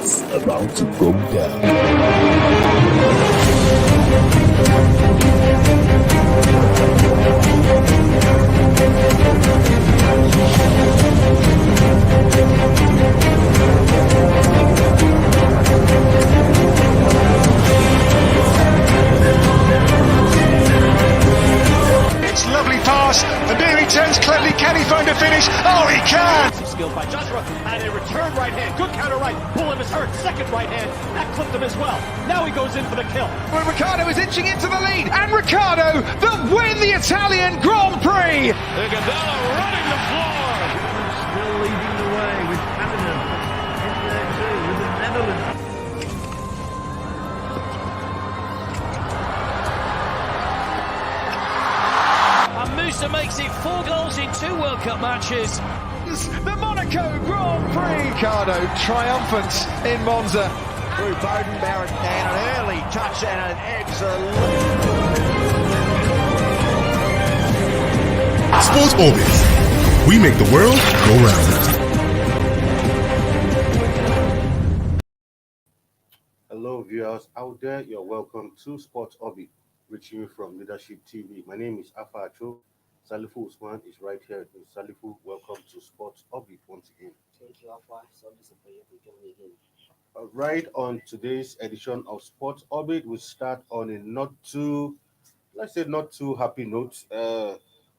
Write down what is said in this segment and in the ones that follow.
It's about to go down. It's lovely pass, and here he turns cleverly. Can he find a finish? Oh, he can! Skill by Joshua, and a return right hand. Good counter right. Bullen is hurt. Second right hand. That clipped him as well. Now he goes in for the kill. Well, Ricciardo is inching into the lead, and Ricciardo that win the Italian Grand Prix! Gonzalo running the floor. Still leading the way with Canada in there too with the Netherlands. And Musa makes it 4 goals in 2 World Cup matches. The Monaco Grand Prix! Ricciardo triumphant in Monza. Through Bowden, Barrett, and an early touch and an excellent. Sports Orbit. We make the world go round. Hello, viewers out there. You're welcome to Sports Orbit, reaching you from Leadership TV. My name is Afa Acho. Salifu Usman is right here. Salifu, welcome to Sports Orbit once again. Thank you, Alpha. It's always a pleasure to join again. Right, on today's edition of Sports Orbit, we start on a not too happy note,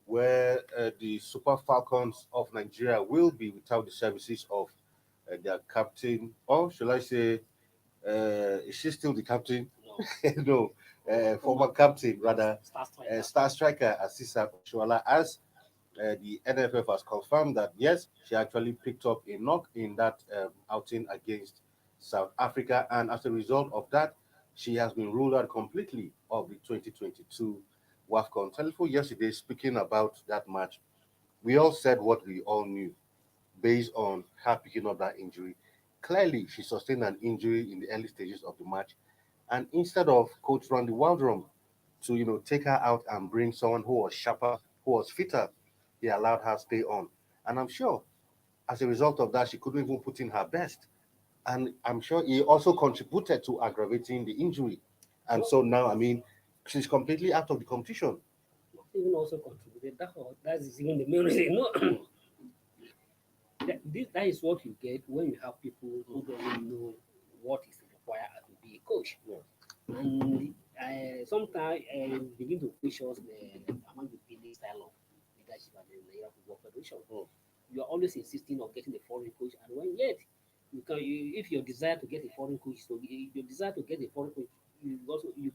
where the Super Falcons of Nigeria will be without the services of their captain, or shall I say, is she still the captain? No. No, former captain, rather, Star striker. star striker Asisat Oshoala, as the NFF has confirmed that yes, she actually picked up a knock in that outing against South Africa, and as a result of that, she has been ruled out completely of the 2022 WAFCON. Telephone yesterday, speaking about that match, we all said what we all knew based on her picking up that injury. Clearly, she sustained an injury in the early stages of the match, and instead of Coach Randy Waldrum to take her out and bring someone who was sharper, who was fitter, he allowed her stay on. And I'm sure as a result of that, she couldn't even put in her best. And I'm sure he also contributed to aggravating the injury. And so now, I mean, she's completely out of the competition. Even also contributed. That is even the main reason. No, that is what you get when you have people who don't know what is required to be a coach. Yeah. And sometimes begin to push us the Amaju Pinnick-led style of leadership at the Nigeria Football Federation. You are always insisting on getting a foreign coach, and when yet if your desire to get a foreign coach, you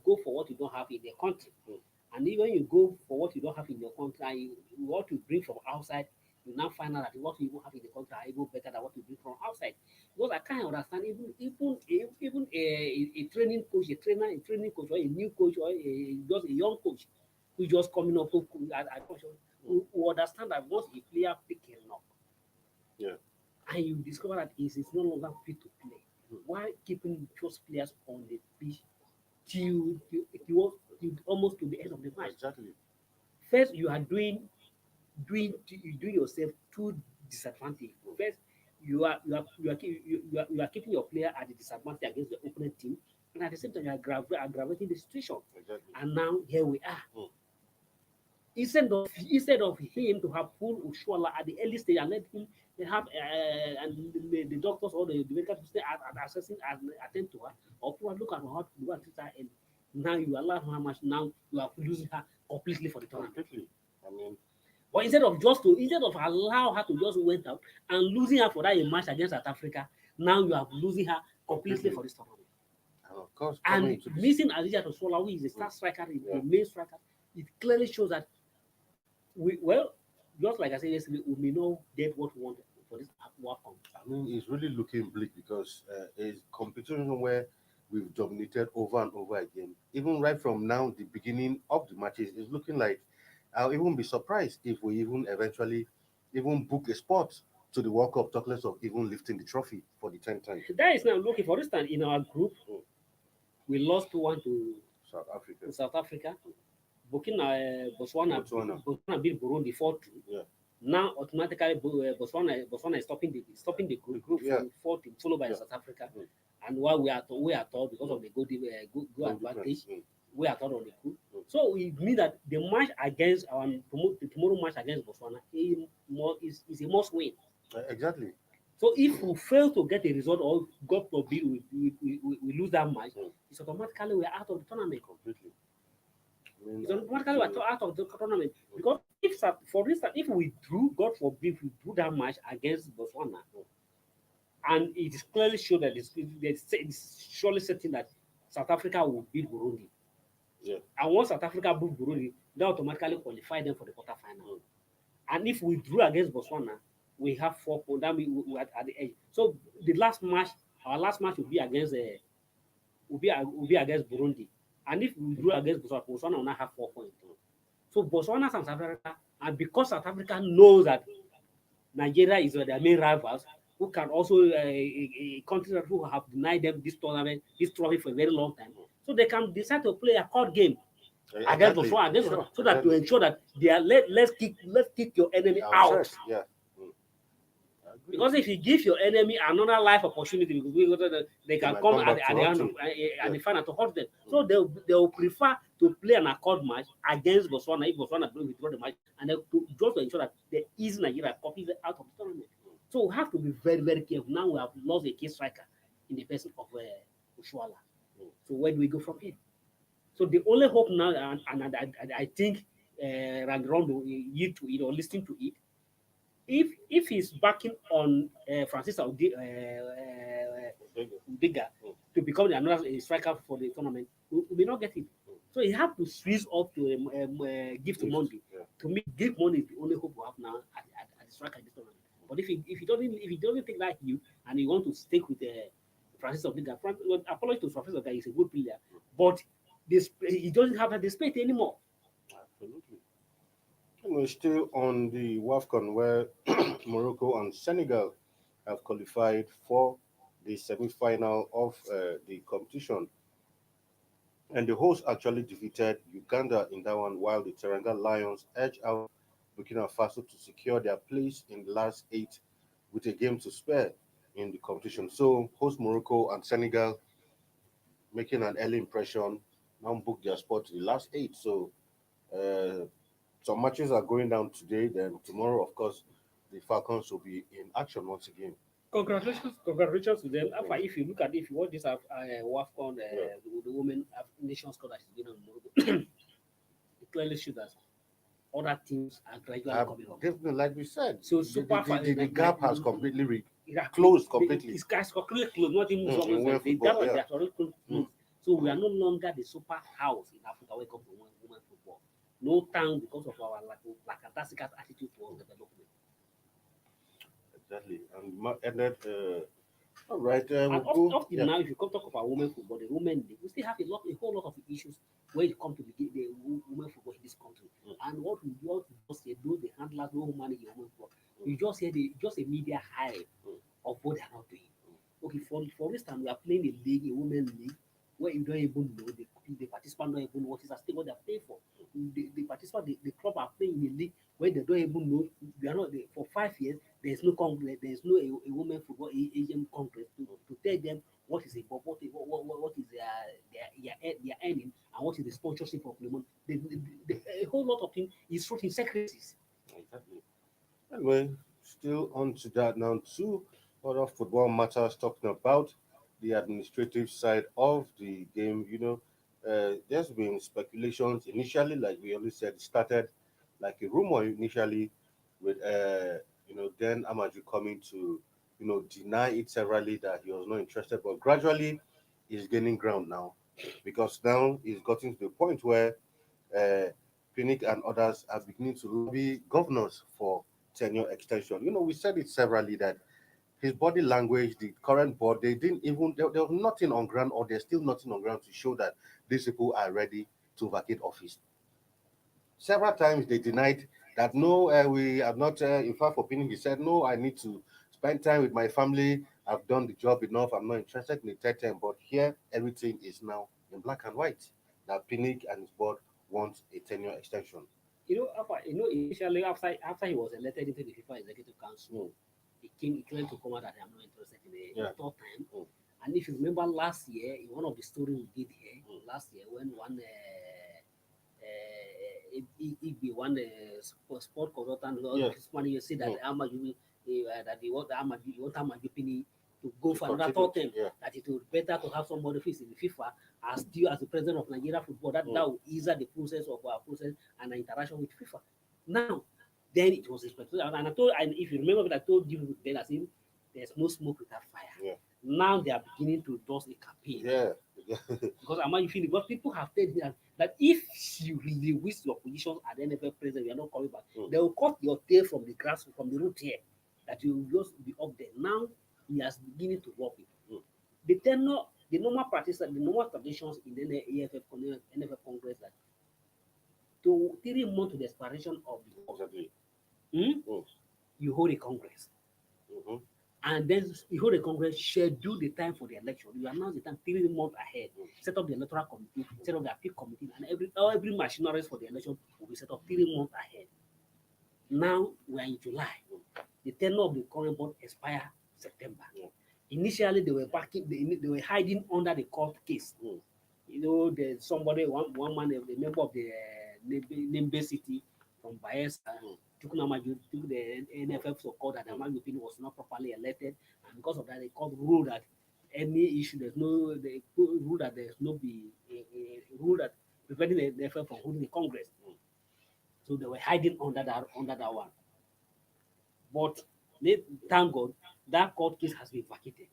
go for what you don't have in the country. And even you go for what you don't have in your country, and what you bring from outside, you now find out that what you have in the country are even better than what you bring from outside. Because I can't understand even a training coach, a training coach, or a new coach, or just a young coach who just coming up who understand that once a player pick a knock, Yeah. and you discover that he is no longer fit to play, why keeping those players on the pitch till almost to the end of the match? Exactly. First, you are doing yourself two disadvantage. First, you are keeping your player at a disadvantage against the opponent team, and at the same time you are aggravating the situation. Exactly. And now here we are. Instead of him to have pulled Oshoala at the early stage and let him have and the doctors or the medical stay at assessing and attend to her, or look at how to do it, and now you allow her much. Now you are losing her completely for the tournament. Completely. I mean, But instead of allow her to just went out and losing her for that match against South Africa, now you are losing her completely for this tournament. and of course, And missing Asisat Oshoala, who is the star striker, the main striker, it clearly shows that just like I said yesterday, we may not get what we want for this WAFCON. I mean, it's really looking bleak because it's competition where we've dominated over and over again. Even right from now, the beginning of the matches is looking like I'll even be surprised if we even eventually even book a spot to the World Cup, talk less of even lifting the trophy for the 10th time. That is now looking, for instance, in our group, we lost 2-1 to South Africa. Botswana beat Burundi 4-2. Yeah. Now automatically Botswana is stopping the group Yeah. from 14, followed by Yeah. South Africa, and while we are told because of the good advantage, we are told on the group. So it means that the match against the tomorrow match against Botswana is a must win. Exactly. So if we fail to get a result or God forbid we lose that match, it's automatically we're out of the tournament. Completely. I mean, It's automatically we're out of the tournament. Because for instance, if we drew, God forbid, we drew that match against Botswana, and it is clearly shown that it's surely certain that South Africa will beat Burundi. Yeah. And once South Africa beat Burundi, they automatically qualify them for the quarterfinal. And if we drew against Botswana, we have 4 points. That means we are at the edge. So the last match, our last match will be against will be against Burundi. And if we drew against Botswana, Botswana will not have 4 points. So Botswana and South Africa, and because South Africa knows that Nigeria is their main rivals, who can also a country who have denied them this tournament, this trophy for a very long time, so they can decide to play a court game against Botswana, so that to ensure that they are let's kick your enemy out. Yeah. Because if you give your enemy another life opportunity, they can come at the end of at the final to hurt them. So they will prefer to play an accord match against Botswana if Botswana don't withdraw the match, and just to ensure that they ease Nigeria copies out of the tournament. So we have to be very, very careful. Now we have lost a key striker in the person of Oshoala. So where do we go from here? So the only hope now, and I think Rangirondo yield to it or listening to it, if he's backing on Francis Udiga to become another striker for the tournament, we may not get it. So he have to switch up to give to Monday. To me, give Monday is the only hope we have now at the striker this tournament. But if he doesn't think like you and he want to stick with Francis Udiga, apology to Francis Udiga, he's a good player, but he doesn't have the space anymore. Absolutely. And we're still on the WAFCON where Morocco and Senegal have qualified for the semi-final of the competition. And the hosts actually defeated Uganda in that one, while the Teranga Lions edged out Burkina Faso to secure their place in the last 8 with a game to spare in the competition. So host Morocco and Senegal making an early impression, now book their spot to the last 8. So some matches are going down today. Then tomorrow, of course, the Falcons will be in action once again. Congratulations to them. If you watch this WAFCON, the Women Nations Cup that is going on in Morocco, it clearly shows that other teams are gradually coming up. Definitely, like we said, So the gap has completely closed completely. It's completely closed. Not even the gap has already closed. So we are no longer the super house in Africa when it comes to women football. No time because of our fantastic attitude towards development. Exactly. And that, all right. Up till now, if you come talk about women football, the women league, we still have a whole lot of issues when it comes to the women football in this country. And what we just say, those the handlers who manage the women football, you just hear just a media hype of what they are not doing. Okay, for instance, we are playing a league, a women league, where you don't even know the participant don't even know what is at stake, what they are paying for. The participant, the club are playing in a league where they don't even know. We are not for 5 years. There's no congress. There's no a women football Asian congress to tell them what is what is their earning and what is the sponsorship of the money. A whole lot of things is through in secrecies. Exactly. Anyway, still on to that now. 2 other football matters talking about the administrative side of the game. There's been speculations initially, like we always said, it started like a rumor initially with then Amaju coming to deny it severally that he was not interested, but gradually he's gaining ground now, because now he's gotten to the point where Pinnick and others are beginning to lobby governors for tenure extension. We said it severally that his body language, the current board, they didn't even there was nothing on ground, or there's still nothing on ground to show that these people are ready to vacate office. Several times they denied that no, we are not. In fact, for Pinnick, he said, no, I need to spend time with my family. I've done the job enough. I'm not interested in the third term. But here, everything is now in black and white. That Pinnick and his board want a tenure extension. Initially after he was elected into the FIFA Executive Council, he claimed to come out that I'm not interested in the third time. And if you remember last year, in one of the stories we did here last year, when one Igbe, one sport consultant, this morning you see that Amaju, that he want Amaju Pinnick to go for another third term, that it would better to have somebody who is in the FIFA as still as the president of Nigeria football. That will ease the process of our process and our interaction with FIFA. Now, then it was expected, and if you remember, I told you then as if there's no smoke without fire. Now they are beginning to do a campaign. Because you feel because people have told me that if you really wish your position at the NFL president, you are not coming back, they will cut your tail from the grass, from the root here, that you will just be up there. Now he has beginning to work it. The tenure, the normal practice, the normal traditions in the AFF NFL Congress that to 3 months to the expiration of the you hold a Congress. And then you hold a Congress, schedule the time for the election. You announce the time 3 months ahead. Set up the electoral committee, set up the appeal committee, and every machinery for the election will be set up 3 months ahead. Now we are in July. The tenure of the current board expires September. Initially, they were hiding under the court case. There's somebody, one man, the member of the Nembe City from Bayelsa, took the NFF so called that Amaju Pinnick was not properly elected, and because of that, the court ruled that any issue rule that there's no be a rule that preventing the NFF from holding the Congress. So they were hiding under that one. But thank God that court case has been vacated.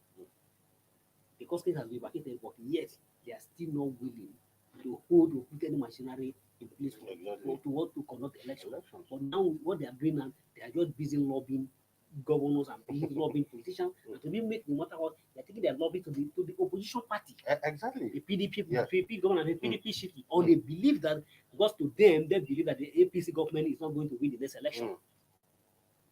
The court case has been vacated, but yet they are still not willing to put any machinery in place to conduct election. But now what they are doing now, they are just busy lobbying governors and busy lobbying politicians. And to be make no matter what, they are taking their lobby to the opposition party. Exactly. The PDP, PDP government and the PDP shifting. Or they believe that because to them, they believe that the APC government is not going to win the next election.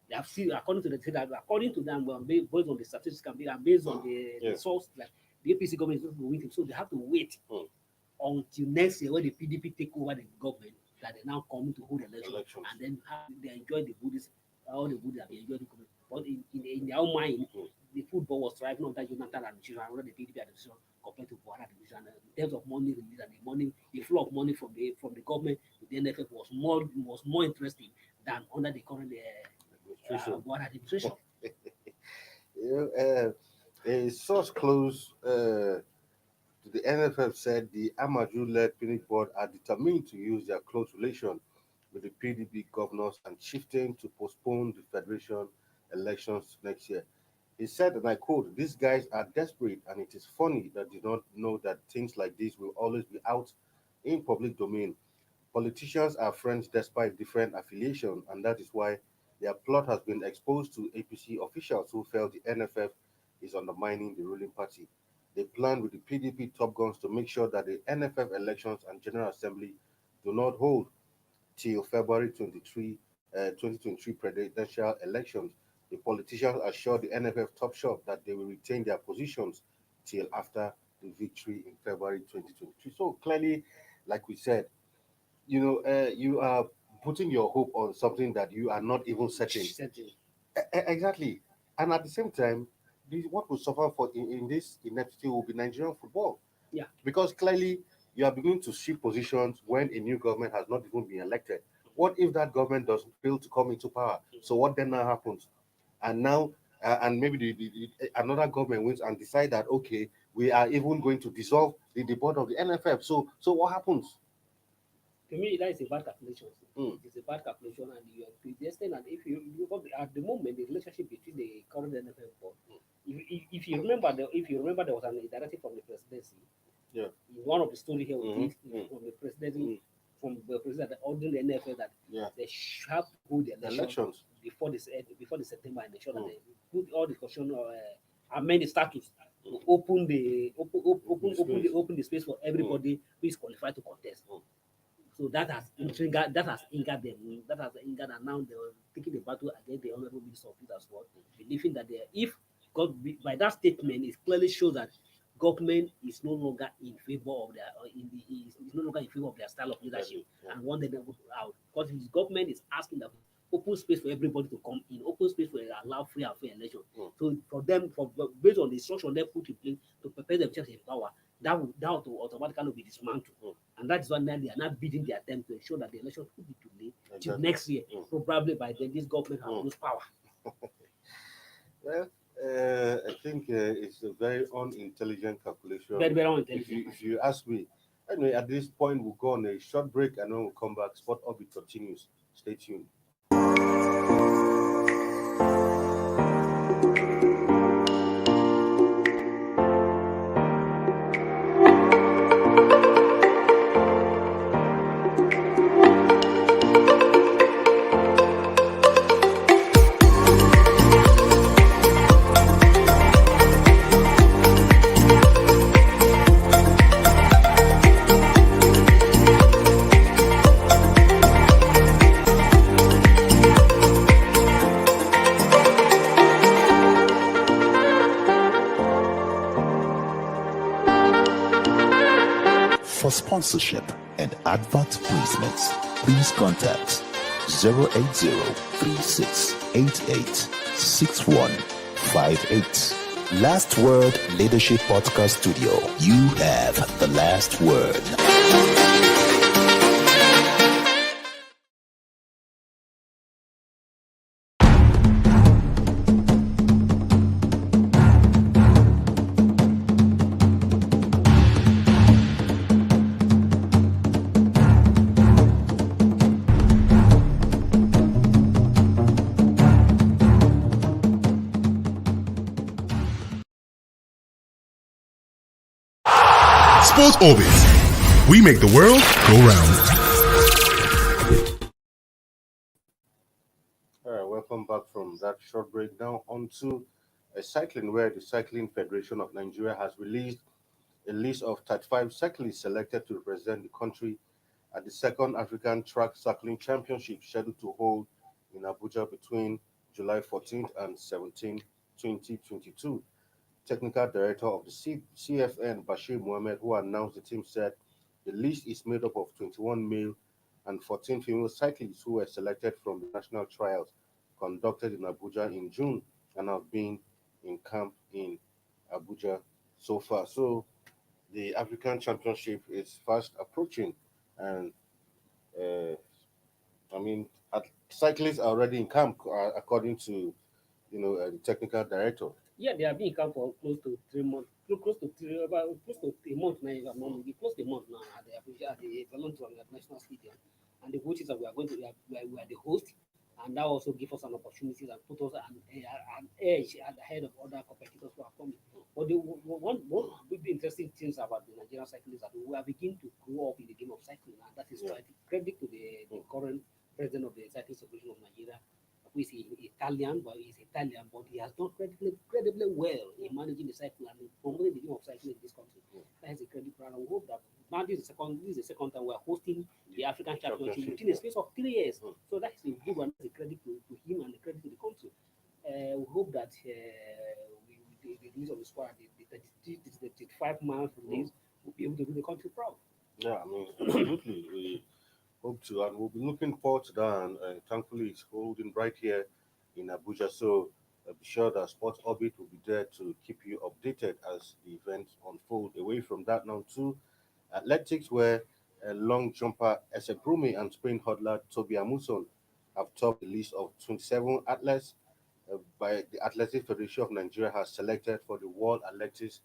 They have seen, according to them, based on the statistics and based on the source, that the APC government is not going to win. So they have to wait until next year when the PDP take over the government, that they now come to hold elections. And then they enjoy the goodies, all the goodies that they enjoy the government. But in their own mind, the football was thriving under Jonathan administration, under the PDP administration compared to Buhari administration. In terms of money release and the flow of money from the government to the NFF was more interesting than under the current Buhari administration. A source close to the NFF said the Amaju-led Pinnick board are determined to use their close relation with the PDP governors and shifting to postpone the federation elections next year. He said, and I quote, "These guys are desperate, and it is funny that they don't know that things like this will always be out in public domain. Politicians are friends despite different affiliations, and that is why their plot has been exposed to APC officials who felt the NFF is undermining the ruling party. They plan with the PDP top guns to make sure that the NFF elections and General Assembly do not hold till February 2023 presidential elections. The politicians assure the NFF top shop that they will retain their positions till after the victory in February 2023. So clearly, like we said, you are putting your hope on something that you are not even certain. Exactly. And at the same time, what will suffer in this ineptitude will be Nigerian football. Yeah. Because clearly, you are beginning to shift positions when a new government has not even been elected. What if that government doesn't fail to come into power? So what then now happens? And now, and maybe another government wins and decide that, okay, we are even going to dissolve the board of the NFF. So what happens? To me, that is a bad calculation. It's a bad calculation, and you are predestined. And if you at the moment, the relationship between the current NFF board, if you remember, there was a directive from the presidency. Yeah. In one of the stories here we did from the presidency, from the president ordering the NFL that they have to hold the elections before the September election, and they put all the discussion amend the status to open the space for everybody who is qualified to contest. So that has angered them. And now they were taking the battle against the Honorable Minister of Youth as well, believing that if God by that statement, it clearly shows that government is no longer in favor of their is no longer in favor of their style of leadership and want them out because the government is asking that open space for everybody to come in, open space for allow free and fair election. So for them, based on the instruction they put in place to prepare themselves in power, that will automatically be dismantled. And that is why now they are not bidding their attempt to ensure that the election could be delayed till next year. Probably by then this government has lose power. Well, I think it's a very unintelligent calculation. Very, very unintelligent. If you ask me. Anyway, at this point, we'll go on a short break and then we'll come back. Sport Orbit continues. Stay tuned. For sponsorship and advert placements, please contact 080-3688-6158. Last Word Leadership Podcast Studio. You have the last word. Sports Orbit. We make the world go round. All right, welcome back from that short break. Now on to cycling, where the Cycling Federation of Nigeria has released a list of 35 cyclists selected to represent the country at the second African Track Cycling Championship scheduled to hold in Abuja between July 14th and 17th, 2022. Technical Director of the CFN, Bashir Mohammed, who announced the team, said the list is made up of 21 male and 14 female cyclists who were selected from the national trials conducted in Abuja in June and have been in camp in Abuja so far. So the African Championship is fast approaching, and cyclists are already in camp, according to the technical director. Yeah, they have been in camp for close to 3 months. Close to a month now. If I'm not maybe close to a month now at the Valentine National Stadium, and the coaches that we are going to we are the host, and that also gives us an opportunity and put us an edge at the head of other competitors who are coming. But one big interesting things about the Nigerian cyclists that we are beginning to grow up in the game of cycling, and that is credit to the current president of the Cycling Association of Nigeria, who is Italian, but he has done incredibly well in managing the cycle and promoting the game of cycling in this country. That is a credit for, and we hope that now this is the second time we are hosting the African Championship within a space of 3 years. So that is a good one. That's a credit to him and a credit to the country. We hope that the release of the squad, the 35 month release, will be able to do the country proud. Yeah, I mean, absolutely. We hope to, and we'll be looking forward to that. And thankfully, it's holding right here in Abuja. So be sure that Sports Orbit will be there to keep you updated as the events unfold. Away from that, now to athletics, where long jumper Ese Brumi and sprint hurdler Toby Amuson have topped the list of 27 athletes by the Athletic Federation of Nigeria has selected for the World Athletics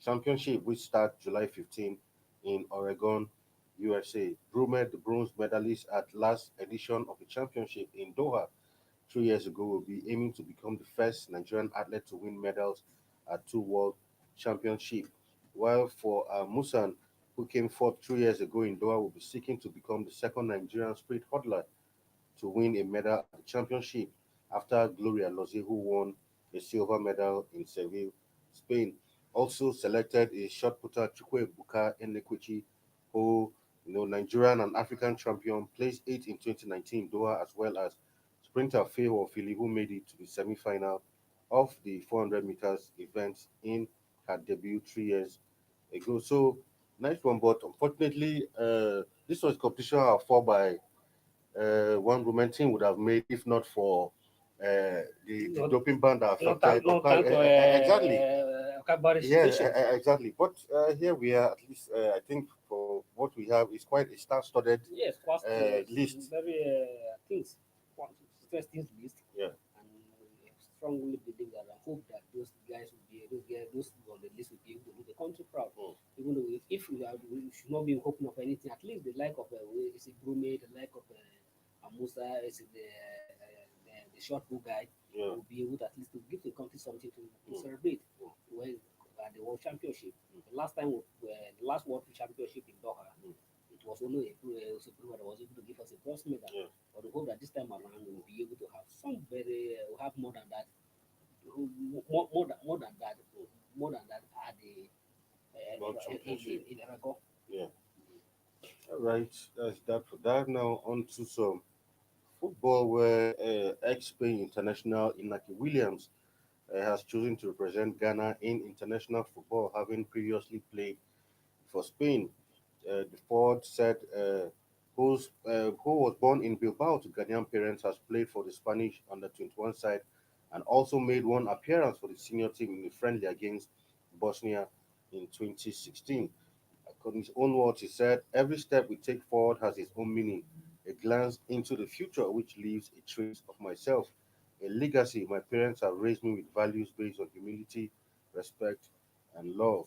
Championship, which starts July 15 in Oregon, USA. Brume, the bronze medalist at last edition of the championship in Doha 3 years ago, will be aiming to become the first Nigerian athlete to win medals at 2 World Championships. While for Musan, who came fourth 3 years ago in Doha, will be seeking to become the second Nigerian sprint hurdler to win a medal at the championship after Gloria Loze, who won a silver medal in Seville, Spain. Also selected is shot putter Chukwe Buka Enekwichi, who, Nigerian and African champion, placed 8th in 2019 Doha, as well as sprinter Feho Fili, who made it to the semi-final of the 400 meters event in her debut 3 years ago. So nice one, but unfortunately, this was competition fought by one women team would have made if not for the doping ban that affected. Exactly. Yeah, exactly. But here we are. At least I think for what we have is quite a star-studded Yes, quite list. very things, interesting list. Yeah. And I strongly believe that I hope that those guys will be those on the list will be able to do the country proud. Even though if we should not be hoping of anything, at least the like of is it Brume, the like of Amusa, is it the short bow guy will be able to at least to give the country something to celebrate when at the World Championship. The last time, the last World Championship in Doha, it was only a Super that was able to give us a bronze medal. But we hope that this time around we'll be able to have some very, we'll have more than that, more than that at the World Championship. in Arago. Yeah. All right. That's that for that. Now on to some football where ex-Spain international Inaki Williams has chosen to represent Ghana in international football, having previously played for Spain. The forward said, who was born in Bilbao to Ghanaian parents, has played for the Spanish under 21 side and also made one appearance for the senior team in the friendly against Bosnia in 2016. According to his own words, he said, every step we take forward has its own meaning, a glance into the future which leaves a trace of myself, a legacy. My parents have raised me with values based on humility, respect, and love.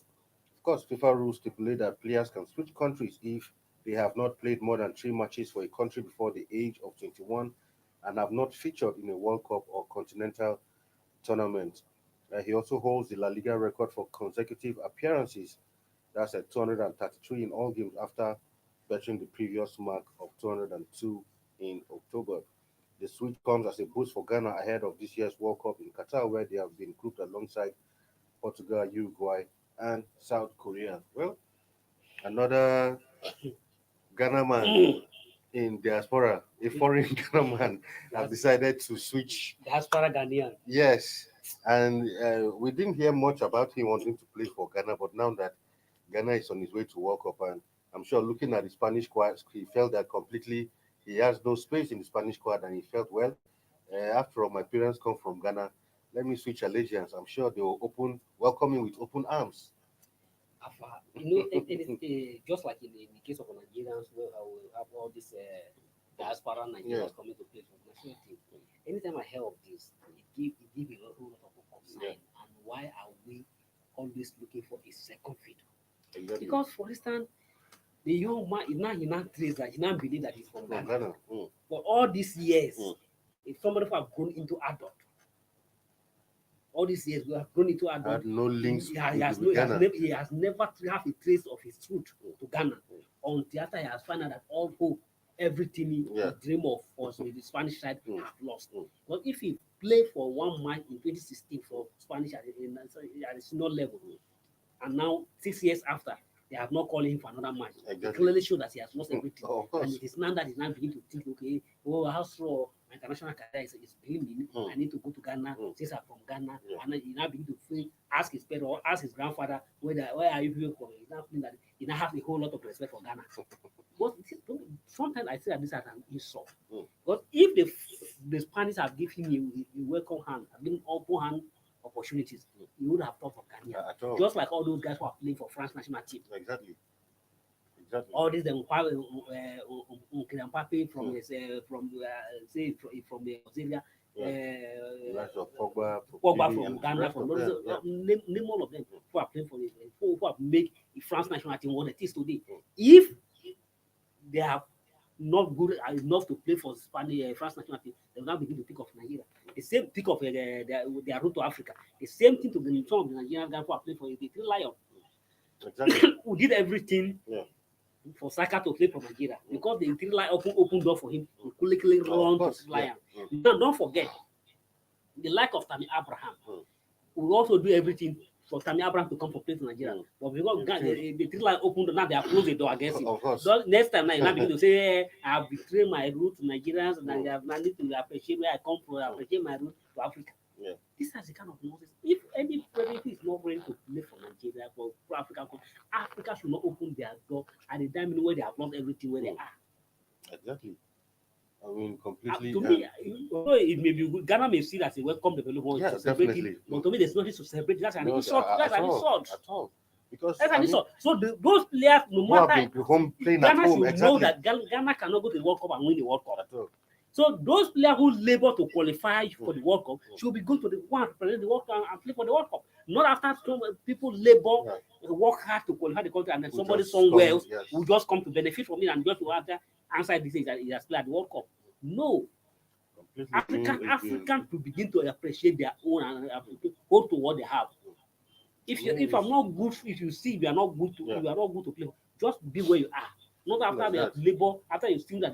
Of course, FIFA rules stipulate that players can switch countries if they have not played more than 3 matches for a country before the age of 21 and have not featured in a World Cup or continental tournament. He also holds the La Liga record for consecutive appearances. That's at 233 in all games after bettering the previous mark of 202 in October. The switch comes as a boost for Ghana ahead of this year's World Cup in Qatar, where they have been grouped alongside Portugal, Uruguay, and South Korea. Well, another Ghana man in diaspora, a foreign Ghana man, have decided to switch. Diaspora Ghanaian. Yes, and we didn't hear much about him wanting to play for Ghana, but now that Ghana is on his way to World Cup, and I'm sure looking at the Spanish squad, he felt that completely he has no space in the Spanish squad, and he felt, well, after all, my parents come from Ghana. Let me switch allegiance. I'm sure they will welcome him with open arms. Just like in the case of Nigerians, where we have all these diaspora Nigerians coming to play for the national team. Anytime I hear of this, it give a whole lot of concern. And why are we always looking for a second fit? Exactly. Because, for instance, the young man he now trace that he now believe that he's from Ghana. For all these years, if somebody who have grown into adult, all these years we have grown into adult. Had no links. He has never have a trace of his root to Ghana until after he has found out that all hope, everything he dream of was with the Spanish side have lost. But if he played for 1 match in 2016 for Spanish at the senior level, and now 6 years after, they have not called him for another match. It clearly shows that he has lost everything. And it is now that he's now beginning to think, okay, how strong my international career is beginning. I need to go to Ghana since I'm from Ghana. And then he now begin to ask his parents or ask his grandfather, where are you from? He's now feeling that he now has a whole lot of respect for Ghana. But sometimes I say that this is an insult. But if the Spanish have given him a welcome hand, have given open hand opportunities, you would have thought of Ghana. Just like all those guys who are playing for France national team. Exactly. All these Mbappe from from the Australia, Pogba from Ghana, name all of them who are playing for who have made the France national team what it is today. If they have not good enough to play for Spanish France national team, they will now begin to pick of Nigeria. The same pick of their route to Africa. The same thing to some of the Nigerian guys who are playing for the Three Lions. Exactly. Who did everything for Saka to play for Nigeria because the Three Lions open door for him to quickly run to Three Lions. Now don't forget the like of Tammy Abraham. We also do everything for Tammy Abraham to come for play for Nigeria. But because the Three Lions opened, now they have closed the door against him. So next time now you begin to say, I have betrayed my roots to Nigerians and I have managed to appreciate where I come from, appreciate my roots to Africa. This is the kind of nonsense. If any player is not ready to play for Nigeria, for African country, time where they have lost everything where they are. Exactly. I mean, completely. To me, although it may be good, Ghana may see that as a welcome development Yeah, to celebrate definitely. it, but to me, there's nothing to celebrate. That's an No, insult. That's at an all, insult. at all. Because That's I an mean, insult. So those players, no who have matter been home playing at Ghana home, should exactly. know that Ghana cannot go to the World Cup and win the World Cup. At all. So those players who labor to qualify for the World Cup should be good to the one to represent the World Cup and play for the World Cup. Not after people labor, work hard to qualify the country, and then somebody somewhere else will just come to benefit from it and just to after answer this that he has played at the World Cup. No. African to begin to appreciate their own and hold to what they have. If I'm not good, if you see you are not good to you are not good to play, just be where you are. Not after they have labor, after you think that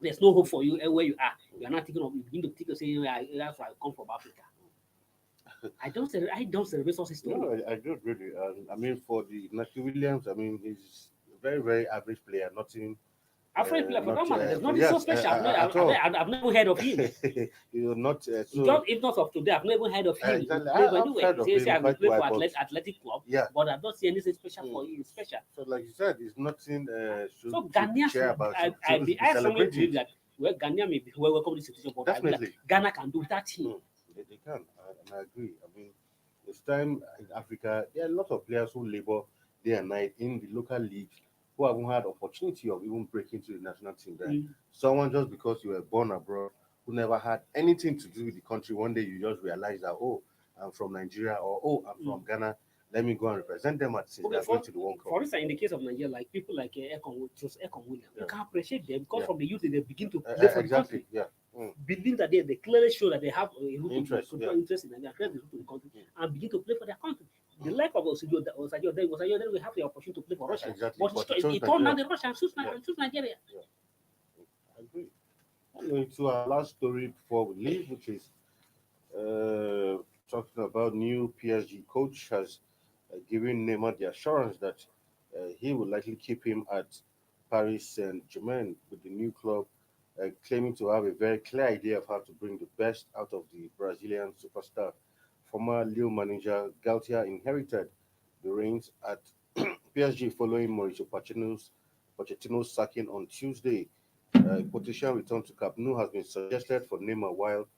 there's no hope for you where you are. You are not thinking of you begin to think of saying that's why I come from Africa. I don't celebrate such story. No, I do agree. I mean, for the Naki Williams, I mean, he's a very, very average player. Nothing. Average player for that matter. There's nothing so special. I've never heard of him. You're not. If not of today, I've never heard of him. Exactly. He says he played for athletic club. Yeah. But I don't see anything special for him. Special. So, like you said, it's nothing. So Ghana share about. I strongly believe that Ghana may be welcome this situation, but definitely Ghana can do that thing. They can, and I agree. I mean, this time in Africa, there are a lot of players who labor day and night in the local leagues who haven't had opportunity of even breaking to the national team. Right? Someone just because you were born abroad who never had anything to do with the country, one day you just realize that I'm from Nigeria or I'm from Ghana. Let me go and represent them at since they're going to the World Cup. For instance, in the case of Nigeria, like people like Ekong Williams, you can appreciate them because from the youth they begin to play for the country. Believe that they clearly show that they have interest in Nigeria, the country, and begin to play for their country. The like of Osajo, then we have the opportunity to play for Russia. But he turned down the Russia and choose Nigeria. I agree. I'm going to our last story before we leave, which is talking about new PSG coach has given Neymar the assurance that he will likely keep him at Paris Saint-Germain with the new club, claiming to have a very clear idea of how to bring the best out of the Brazilian superstar. Former Lille manager Galtier inherited the reins at PSG following Mauricio Pochettino's sacking on Tuesday. Potential return to Camp Nou has been suggested for Neymar, while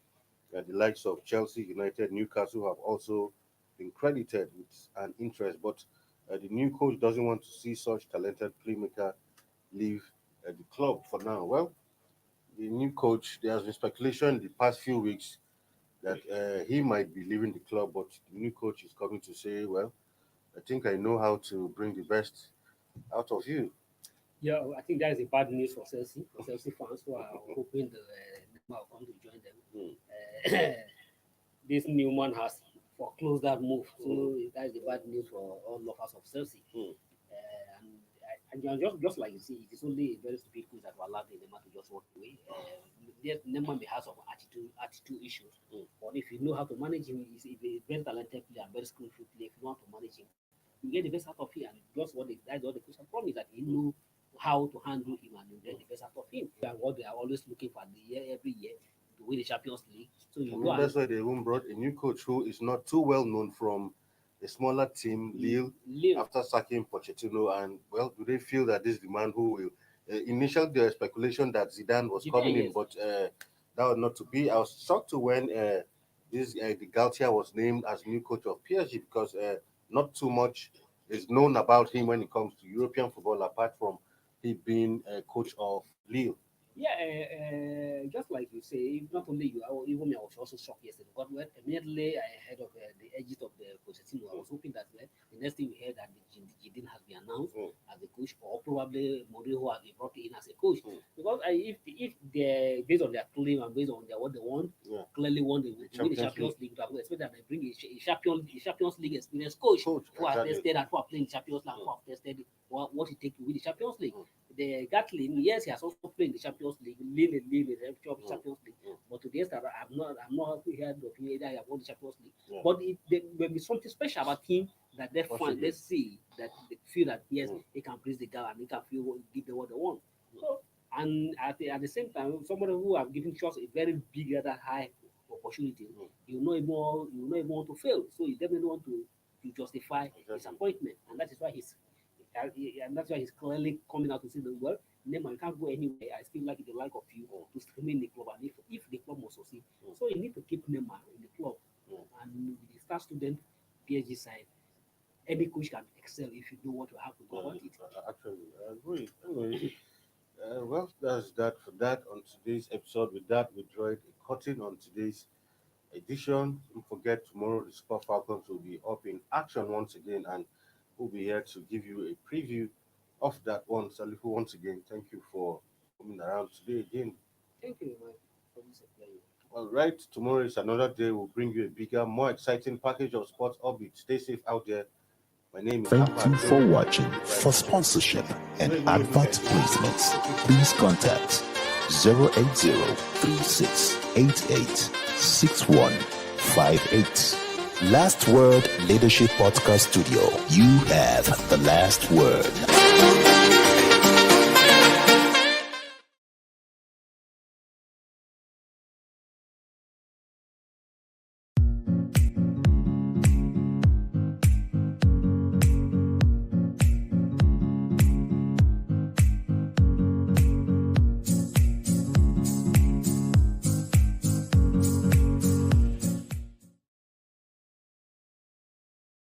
the likes of Chelsea, United, Newcastle have also been credited with an interest. But the new coach doesn't want to see such talented playmaker leave the club for now. Well, the new coach, there has been speculation the past few weeks that he might be leaving the club, but the new coach is coming to say, well, I think I know how to bring the best out of you. Yeah, I think that is a bad news for Chelsea fans who are hoping the Neymar will come to join them. This new man has foreclosed that move, so that is the bad news for all lovers of Chelsea. And just like you see, it is only a very stupid coach that will allow the Neymar to just walk away. Neymar may have some attitude issues, but if you know how to manage him, he's a very talented player and very skillful player. If you know how to manage him, you get the best out of him. And that's what the coach has promised, that he know how to handle him and you get the best out of him. And what they are always looking for every year to win the Champions League. So that's why they even brought a new coach who is not too well known from a smaller team, Lille, after sacking Pochettino. And well, do they feel that this is the man who will? Initially, there was speculation that Zidane was coming in, but that was not to be. I was shocked to when the Galtier was named as new coach of PSG because not too much is known about him when it comes to European football, apart from he being a coach of Lille. Yeah, just like you say, not only you, even me, I was also shocked yesterday. Because immediately I heard of the exit of the Pochettino, I was hoping that the next thing we heard that Jidin has been announced as the coach, or probably Mourinho has been brought in as a coach. Because if they based on their claim and based on what they want, clearly want to win the Champions League, I would expect that they bring a Champions League experienced coach who has tested and who are playing Champions League, who have tested what it takes to win the Champions League. The Gatlin, yes, he has also played in the Champions League, Lille, Champions League. But to the extent, I'm not heard of him either. He have won the Champions League. But there will be something special about him that they find. Let's see that they feel that yes, he can please the guy and he can give them what they want. So, and at the same time, somebody who have given Chelsea a very big, rather high opportunity, you know more want to fail. So you definitely want to justify his appointment, and that is why And that's why he's clearly coming out to say, well, Neymar, you can't go anywhere. I still like the like of you to remain in the club. And if the club must succeed, so you need to keep Neymar in the club. And with the star student PSG side, any coach can excel if you know what to have to go about it. Actually, I agree. Anyway, well, that's that for that on today's episode. With that, we draw a curtain on today's edition. Don't forget, tomorrow the Super Falcons will be up in action once again, and we'll be here to give you a preview of that one. Salifu, once again, thank you for coming around today again. Thank you, man. For this pleasure. All right, tomorrow is another day. We'll bring you a bigger, more exciting package of sports updates. Stay safe out there. My name is Thank you for watching. For sponsorship and advert placements, please contact 080-3688-6158. Last Word Leadership Podcast Studio. You have the last word.